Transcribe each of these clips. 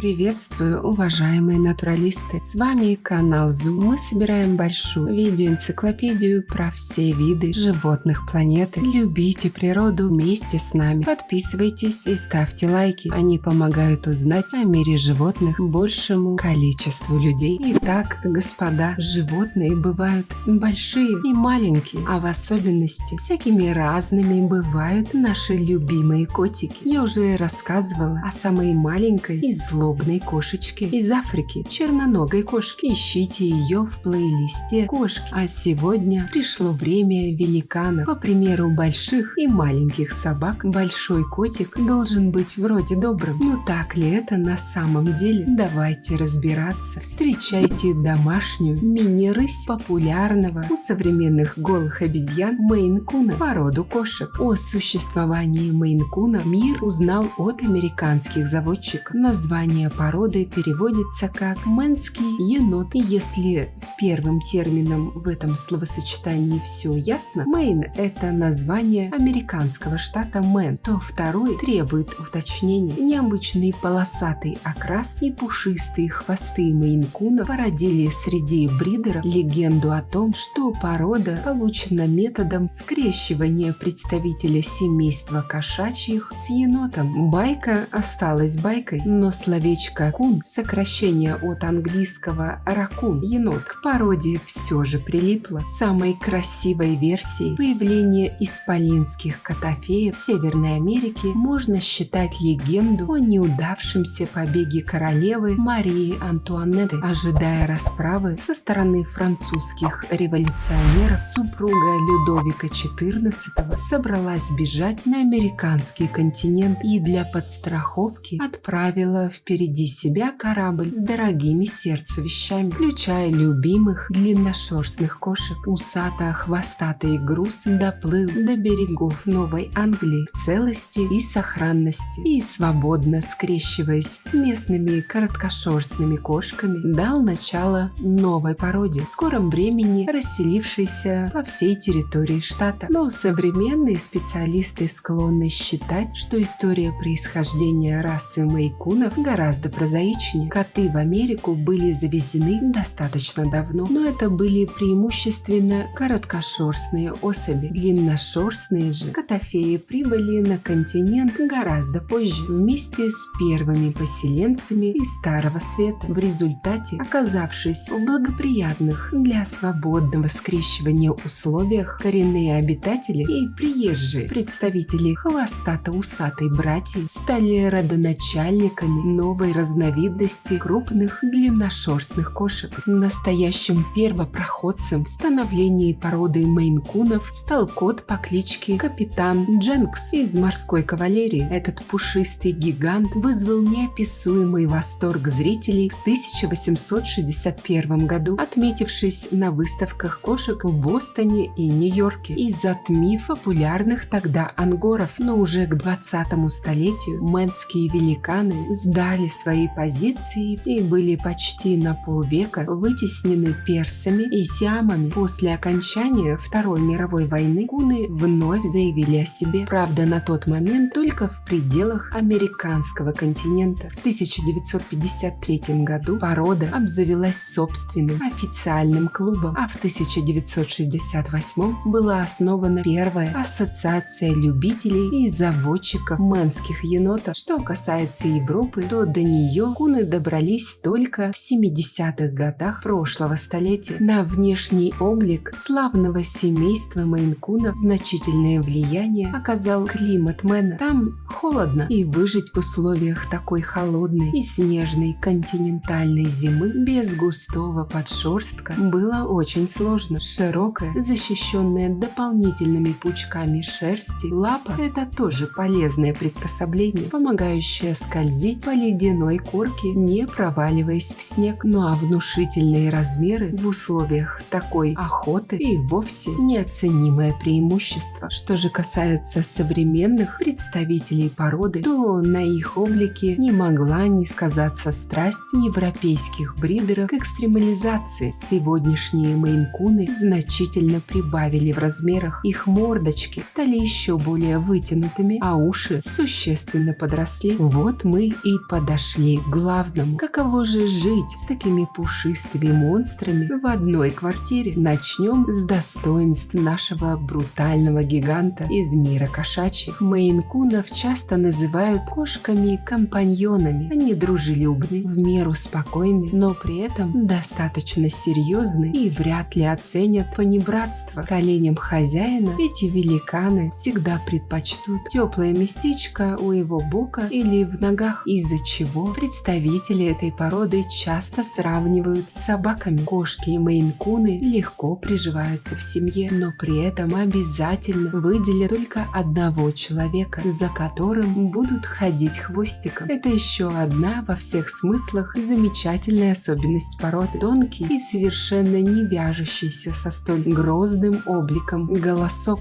Приветствую, уважаемые натуралисты! С вами канал Зум. Мы собираем большую видеоэнциклопедию про все виды животных планеты. Любите природу вместе с нами. Подписывайтесь и ставьте лайки. Они помогают узнать о мире животных большему количеству людей. Итак, господа, животные бывают большие и маленькие, а в особенности всякими разными бывают наши любимые котики. Я уже рассказывала о самой маленькой и злобной кошечке из Африки, черноногой кошки. Ищите ее в плейлисте кошки. А сегодня пришло время великанов. По примеру больших и маленьких собак, большой котик должен быть вроде добрым. Но так ли это на самом деле? Давайте разбираться. Встречайте домашнюю мини-рысь популярного у современных голых обезьян мейн-куна, породу кошек. О существовании мейн-куна мир узнал от американских заводчиков. Название породы переводится как «мэнский енот». И если с первым термином в этом словосочетании все ясно, Мэйн – это название американского штата Мэн, то второй требует уточнения. Необычный полосатый окрас и пушистые хвосты мейн-куна породили среди бридеров легенду о том, что порода получена методом скрещивания представителя семейства кошачьих с енотом. Байка осталась байкой, но словечко «кун» – сокращение от английского «ракун» – енот, к породе все же прилипло. Самой красивой версией появления исполинских котофеев в Северной Америке можно считать легенду о неудавшемся побеге королевы Марии Антуанетты. Ожидая расправы со стороны французских революционеров, супруга Людовика XIV собралась бежать на американский континент и для подстраховки отправила впереди себя корабль с дорогими сердцу вещами, включая любимых длинношерстных кошек. Усато-хвостатый груз доплыл до берегов Новой Англии в целости и сохранности и, свободно скрещиваясь с местными короткошерстными кошками, дал начало новой породе, в скором времени расселившейся по всей территории штата. Но современные специалисты склонны считать, что история происхождения расы мейн-кунов гораздо прозаичнее. Коты в Америку были завезены достаточно давно, но это были преимущественно короткошерстные особи. Длинношерстные же котофеи прибыли на континент гораздо позже, вместе с первыми поселенцами из Старого Света. В результате, оказавшись в благоприятных для свободного скрещивания условиях, коренные обитатели и приезжие представители хвостато-усатой братьи стали родоначальниками новой разновидности крупных длинношерстных кошек. Настоящим первопроходцем в становлении породы мейн-кунов стал кот по кличке Капитан Дженкс из морской кавалерии. Этот пушистый гигант вызвал неописуемый восторг зрителей в 1861 году, отметившись на выставках кошек в Бостоне и Нью-Йорке и затмив популярных тогда ангоров. Но уже к 20-му столетию мэнские великаны сдали свои позиции и были почти на полвека вытеснены персами и сиамами. После окончания Второй мировой войны куны вновь заявили о себе. Правда, на тот момент только в пределах американского континента. В 1953 году порода обзавелась собственным официальным клубом, а в 1968 была основана первая ассоциация любителей и заводчиков мэнских енотов. Что касается Европы, то до нее куны добрались только в 70-х годах прошлого столетия. На внешний облик славного семейства мейн-кунов значительное влияние оказал климат Мэна. Там холодно, и выжить в условиях такой холодной и снежной континентальной зимы без густого подшерстка было очень сложно. Широкая, защищенная дополнительными пучками шерсти лапа – это тоже полезное приспособление, помогающее скользить по ледяной корке, не проваливаясь в снег. Ну а внушительные размеры в условиях такой охоты и вовсе неоценимое преимущество. Что же касается современных представителей породы, то на их облике не могла не сказаться страсть европейских бридеров к экстремализации. Сегодняшние мейн-куны значительно прибавили в размерах, их мордочки стали еще более вытянутыми, а уши существенно подросли. Вот мы и подошли подошли к главному. Каково же жить с такими пушистыми монстрами в одной квартире? Начнем с достоинств нашего брутального гиганта из мира кошачьих. Мейн-кунов часто называют кошками-компаньонами. Они дружелюбны, в меру спокойны, но при этом достаточно серьезны и вряд ли оценят понебратство. Коленям хозяина эти великаны всегда предпочтут теплое местечко у его бока или в ногах, из-за чего представители этой породы часто сравнивают с собаками. Кошки и мейн-куны легко приживаются в семье, но при этом обязательно выделят только одного человека, за которым будут ходить хвостиком. Это еще одна во всех смыслах замечательная особенность породы. Тонкий и совершенно не вяжущийся со столь грозным обликом голосок.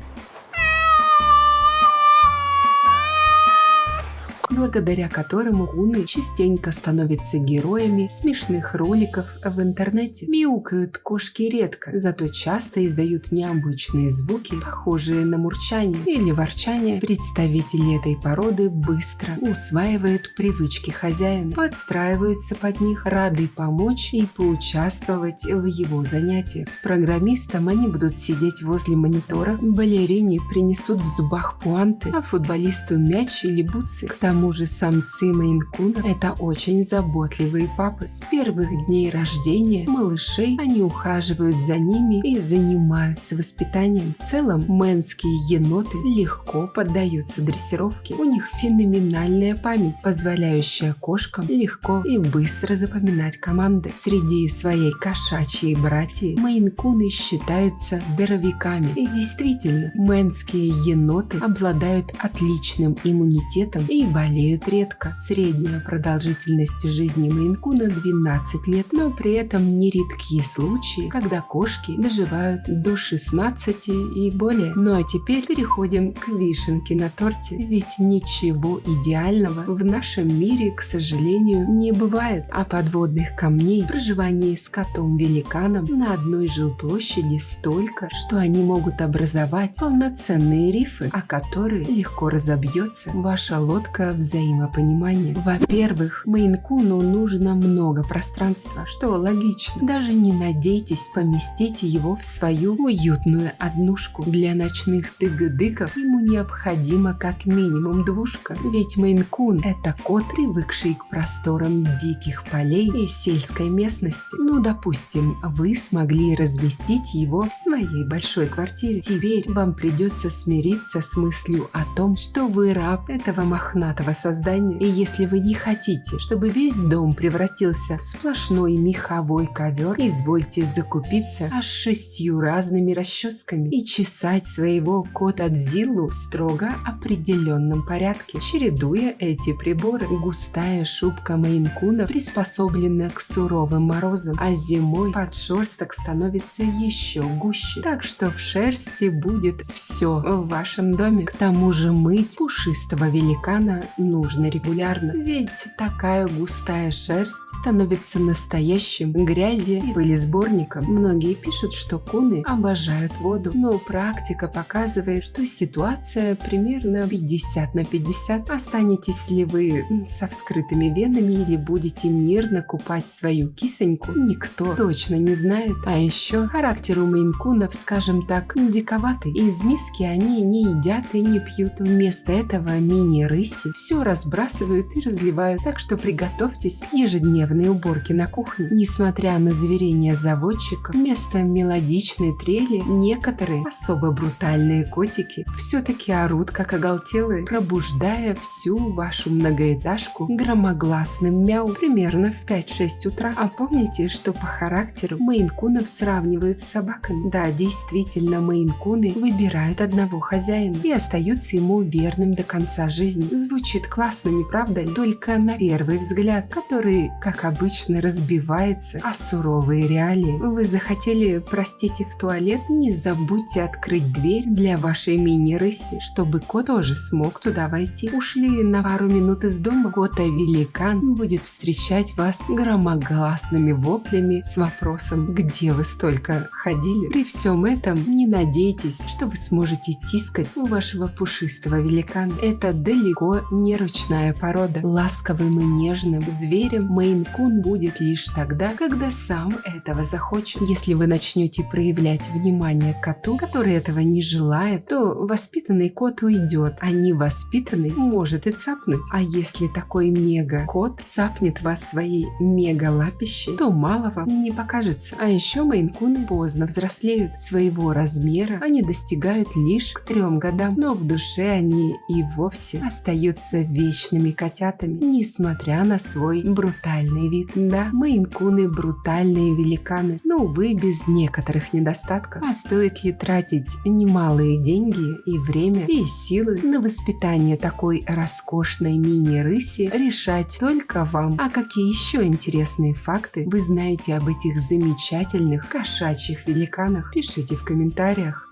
Благодаря которому куны частенько становятся героями смешных роликов в интернете. Мяукают кошки редко, зато часто издают необычные звуки, похожие на мурчание или ворчание. Представители этой породы быстро усваивают привычки хозяина, подстраиваются под них, рады помочь и поучаствовать в его занятиях. С программистом они будут сидеть возле монитора, балерине принесут в зубах пуанты, а футболисту мяч или бутсы. К тому же самцы мейн-куна – это очень заботливые папы. С первых дней рождения малышей они ухаживают за ними и занимаются воспитанием. В целом, мэнские еноты легко поддаются дрессировке. У них феноменальная память, позволяющая кошкам легко и быстро запоминать команды. Среди своей кошачьей братьи мейн-куны считаются здоровяками. И действительно, мэнские еноты обладают отличным иммунитетом и болеют редко. Средняя продолжительность жизни мейн-куна 12 лет, но при этом нередки случаи, когда кошки доживают до 16 и более. Ну а теперь переходим к вишенке на торте, ведь ничего идеального в нашем мире, к сожалению, не бывает, а подводных камней в проживании с котом-великаном на одной жилплощади столько, что они могут образовать полноценные рифы, о которые легко разобьется ваша лодка взаимопонимания. Во-первых, мейн-куну нужно много пространства, что логично. Даже не надейтесь поместить его в свою уютную однушку. Для ночных тыгыдыков ему необходимо как минимум двушка, ведь мейн-кун – это кот, привыкший к просторам диких полей и сельской местности. Ну, допустим, вы смогли разместить его в своей большой квартире. Теперь вам придется смириться с мыслью о том, что вы раб этого мохнатого создания. И если вы не хотите, чтобы весь дом превратился в сплошной меховой ковер, извольте закупиться аж 6 разными расческами и чесать своего кота-дзиллу в строго определенном порядке, чередуя эти приборы. Густая шубка мейн-куна приспособлена к суровым морозам, а зимой подшерсток становится еще гуще, так что в шерсти будет все в вашем доме. К тому же мыть пушистого великана нужно регулярно, ведь такая густая шерсть становится настоящим грязи и пылесборником. Многие пишут, что куны обожают воду, но практика показывает, что ситуация примерно 50 на 50. Останетесь ли вы со вскрытыми венами или будете мирно купать свою кисоньку, никто точно не знает. А еще характер у мейн-кунов, скажем так, диковатый. Из миски они не едят и не пьют. Вместо этого мини-рыси все разбрасывают и разливают, так что приготовьтесь к ежедневной уборке на кухне. Несмотря на заверения заводчиков, вместо мелодичной трели некоторые особо брутальные котики все-таки орут как оголтелые, пробуждая всю вашу многоэтажку громогласным мяу примерно в 5-6 утра. А помните, что по характеру мейн-кунов сравнивают с собаками? Да, действительно, мейн-куны выбирают одного хозяина и остаются ему верным до конца жизни. Звучит классно, не правда ли? Только на первый взгляд, который, как обычно, разбивается о суровые реалии. Вы захотели, простите, в туалет? Не забудьте открыть дверь для вашей мини-рыси, чтобы кот тоже смог туда войти. Ушли на пару минут из дома, кота-великан будет встречать вас громогласными воплями с вопросом: где вы столько ходили? При всем этом не надейтесь, что вы сможете тискать у вашего пушистого великана. Это далеко не не ручная порода. Ласковым и нежным зверем Мейн-кун будет лишь тогда, когда сам этого захочет. Если вы начнете проявлять внимание к коту, который этого не желает, то воспитанный кот уйдет, а невоспитанный может и цапнуть. А если такой мега-кот цапнет вас своей мега-лапищей, то мало вам не покажется. А еще мейн-куны поздно взрослеют. Своего размера они достигают лишь к 3 годам, но в душе они и вовсе остаются вечными котятами, несмотря на свой брутальный вид. Да, мейн-куны брутальные великаны, но, увы, без некоторых недостатков. А стоит ли тратить немалые деньги и время, и силы на воспитание такой роскошной мини-рыси, решать только вам. А какие еще интересные факты вы знаете об этих замечательных кошачьих великанах? Пишите в комментариях.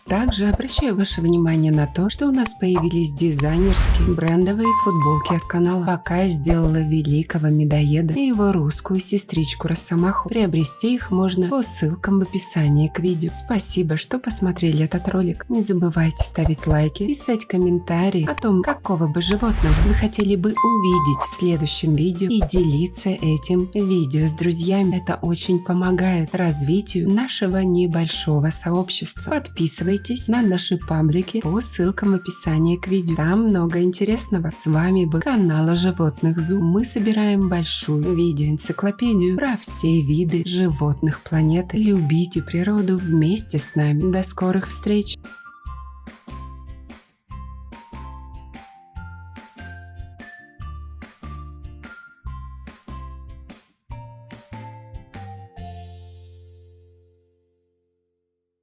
Также обращаю ваше внимание на то, что у нас появились дизайнерские брендовые футболки от канала. Пока я сделала великого медоеда и его русскую сестричку Росомаху. Приобрести их можно по ссылкам в описании к видео. Спасибо, что посмотрели этот ролик. Не забывайте ставить лайки, писать комментарии о том, какого бы животного вы хотели бы увидеть в следующем видео, и делиться этим видео с друзьями. Это очень помогает развитию нашего небольшого сообщества. Подписывайтесь на наши паблики по ссылкам в описании к видео. Там много интересного. С вами был канал о животных Зу. Мы собираем большую видеоэнциклопедию про все виды животных планеты. Любите природу вместе с нами. До скорых встреч!